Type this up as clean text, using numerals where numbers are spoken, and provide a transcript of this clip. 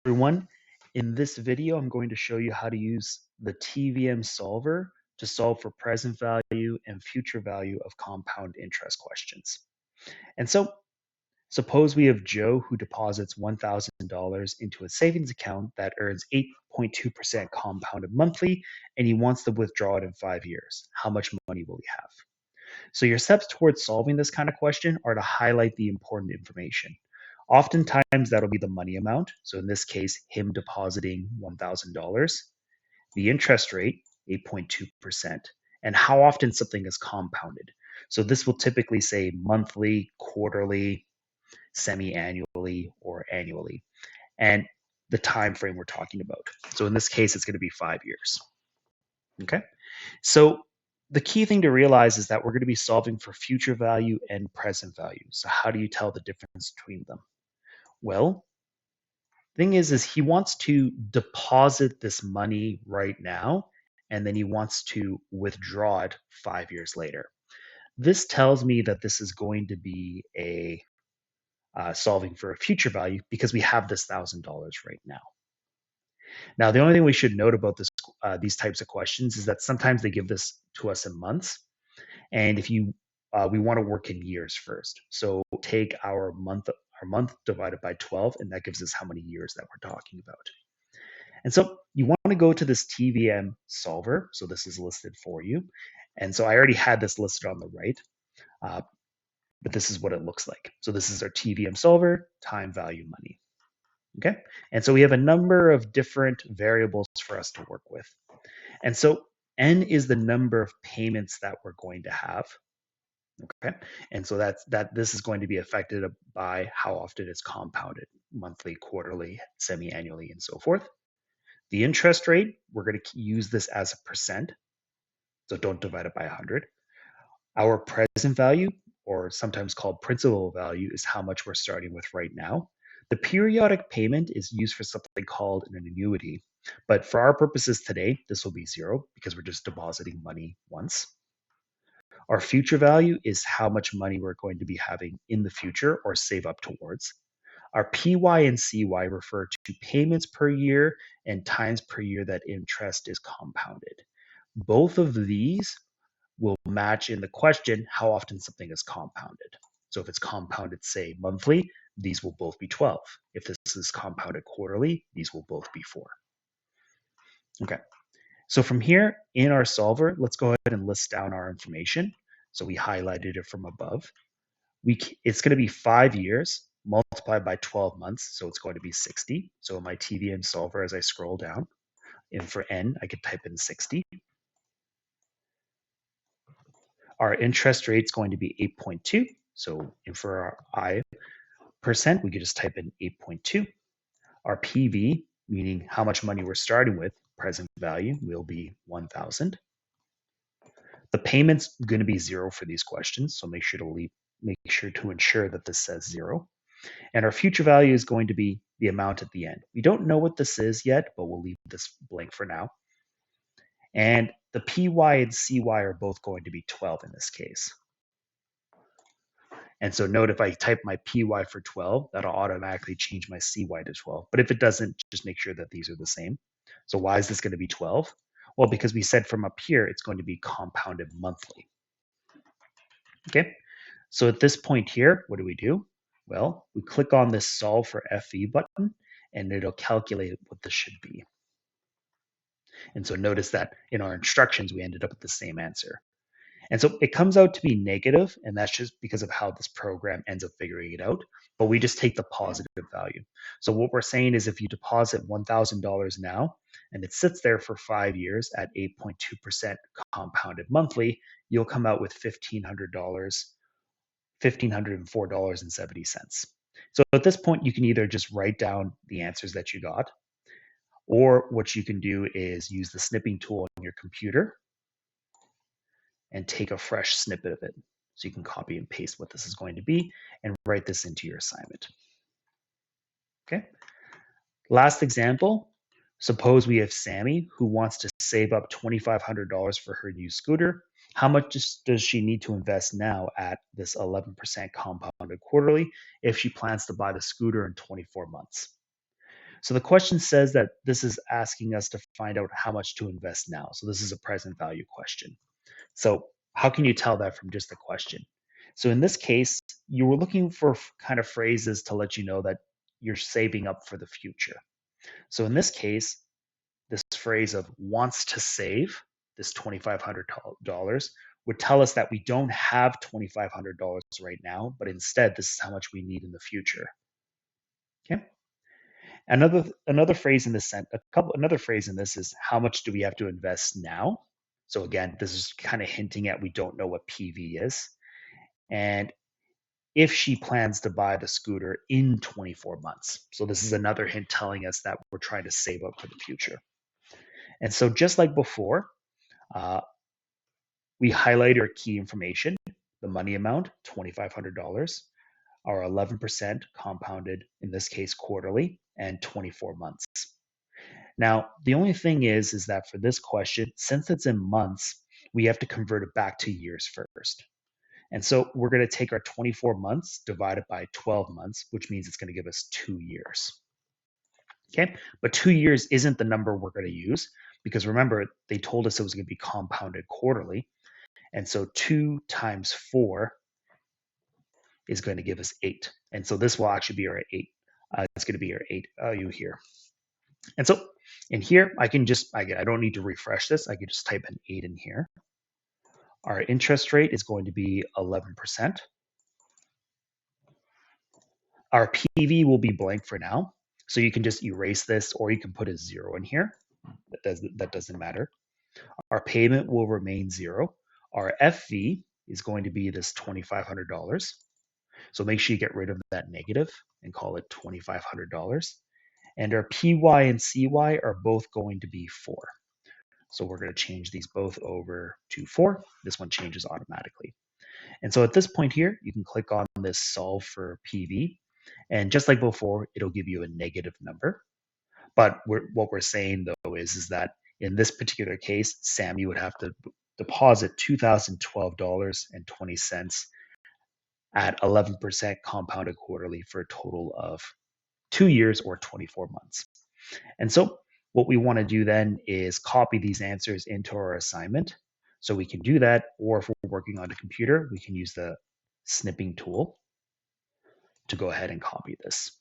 Everyone. In this video, I'm going to show you how to use the TVM solver to solve for present value and future value of compound interest questions. And so suppose we have Joe who deposits $1,000 into a savings account that earns 8.2% compounded monthly, and he wants to withdraw it in 5 years. How much money will he have? So your steps towards solving this kind of question are to highlight the important information. Oftentimes that'll be the money amount. So in this case, him depositing $1,000, the interest rate, 8.2%, and how often something is compounded. So this will typically say monthly, quarterly, semi-annually, or annually, and the time frame we're talking about. So in this case, it's going to be 5 years. Okay. So the key thing to realize is that we're going to be solving for future value and present value. So how do you tell the difference between them? Well, thing is he wants to deposit this money right now, and then he wants to withdraw it 5 years later. This tells me that this is going to be a solving for a future value because we have this $1,000 right now. Now, the only thing we should note about these types of questions is that sometimes they give this to us in months, and if you we want to work in years first. So take our month divided by 12, and that gives us how many years that we're talking about. And so you want to go to this TVM solver. So this is listed for you. And so I already had this listed on the right, but this is what it looks like. So this is our TVM solver, time, value, money. Okay. And so we have a number of different variables for us to work with. And so N is the number of payments that we're going to have. Okay. And so this is going to be affected by how often it's compounded, monthly, quarterly, semi-annually, and so forth. The interest rate, we're going to use this as a percent. So don't divide it by 100. Our present value, or sometimes called principal value, is how much we're starting with right now. The periodic payment is used for something called an annuity. But for our purposes today, this will be 0 because we're just depositing money once. Our future value is how much money we're going to be having in the future or save up towards. Our PY and CY refer to payments per year and times per year that interest is compounded. Both of these will match in the question how often something is compounded. So if it's compounded, say, monthly, these will both be 12. If this is compounded quarterly, these will both be 4. Okay. So from here in our solver, let's go ahead and list down our information. So we highlighted it from above. It's going to be 5 years multiplied by 12 months. So it's going to be 60. So in my TVM solver, as I scroll down, and for N, I could type in 60. Our interest rate is going to be 8.2. So for our I percent, we could just type in 8.2. Our PV, meaning how much money we're starting with, present value, will be 1,000. The payment's going to be 0 for these questions, so make sure to ensure that this says 0. And our future value is going to be the amount at the end. We don't know what this is yet, but we'll leave this blank for now. And the PY and CY are both going to be 12 in this case. And so note if I type my PY for 12, that'll automatically change my CY to 12. But if it doesn't, just make sure that these are the same. So why is this going to be 12? Well, because we said from up here, it's going to be compounded monthly. Okay, so at this point here, what do? Well, we click on this solve for FE button, and it'll calculate what this should be. And so notice that in our instructions, we ended up with the same answer. And so it comes out to be negative, and that's just because of how this program ends up figuring it out. But we just take the positive value. So what we're saying is if you deposit $1,000 now, and it sits there for 5 years at 8.2% compounded monthly, you'll come out with $1,504.70. So at this point, you can either just write down the answers that you got, or what you can do is use the snipping tool on your computer and take a fresh snippet of it. So you can copy and paste what this is going to be and write this into your assignment. Okay. Last example, suppose we have Sammy who wants to save up $2,500 for her new scooter. How much does she need to invest now at this 11% compounded quarterly if she plans to buy the scooter in 24 months? So the question says that this is asking us to find out how much to invest now. So this is a present value question. So how can you tell that from just the question? So in this case, you were looking for kind of phrases to let you know that you're saving up for the future. So in this case, this phrase of wants to save, this $2,500, would tell us that we don't have $2,500 right now, but instead this is how much we need in the future. Okay. Another phrase in this another phrase in this is how much do we have to invest now? So again, this is kind of hinting at we don't know what PV is. And if she plans to buy the scooter in 24 months. So this is another hint telling us that we're trying to save up for the future. And so just like before, uh, we highlight our key information, the money amount, $2,500, our 11% compounded, in this case quarterly, and 24 months. Now, the only thing is that for this question, since it's in months, we have to convert it back to years first. And so we're going to take our 24 months divided by 12 months, which means it's going to give us 2 years. Okay, but 2 years isn't the number we're going to use because remember, they told us it was going to be compounded quarterly. And so 2 times 4 is going to give us 8. And so this will actually be our 8. It's going to be our 8 value here. And so in here, I don't need to refresh this. I can just type an 8 in here. Our interest rate is going to be 11%. Our PV will be blank for now. So you can just erase this or you can put a 0 in here. That doesn't matter. Our payment will remain 0. Our FV is going to be this $2,500. So make sure you get rid of that negative and call it $2,500. And our PY and CY are both going to be 4. So we're going to change these both over to 4. This one changes automatically. And so at this point here, you can click on this solve for PV. And just like before, it'll give you a negative number. But what we're saying, though, is that in this particular case, Sammy would have to deposit $2,012.20 at 11% compounded quarterly for a total of 2 years or 24 months. And so what we want to do then is copy these answers into our assignment. So we can do that, or if we're working on a computer, we can use the snipping tool to go ahead and copy this.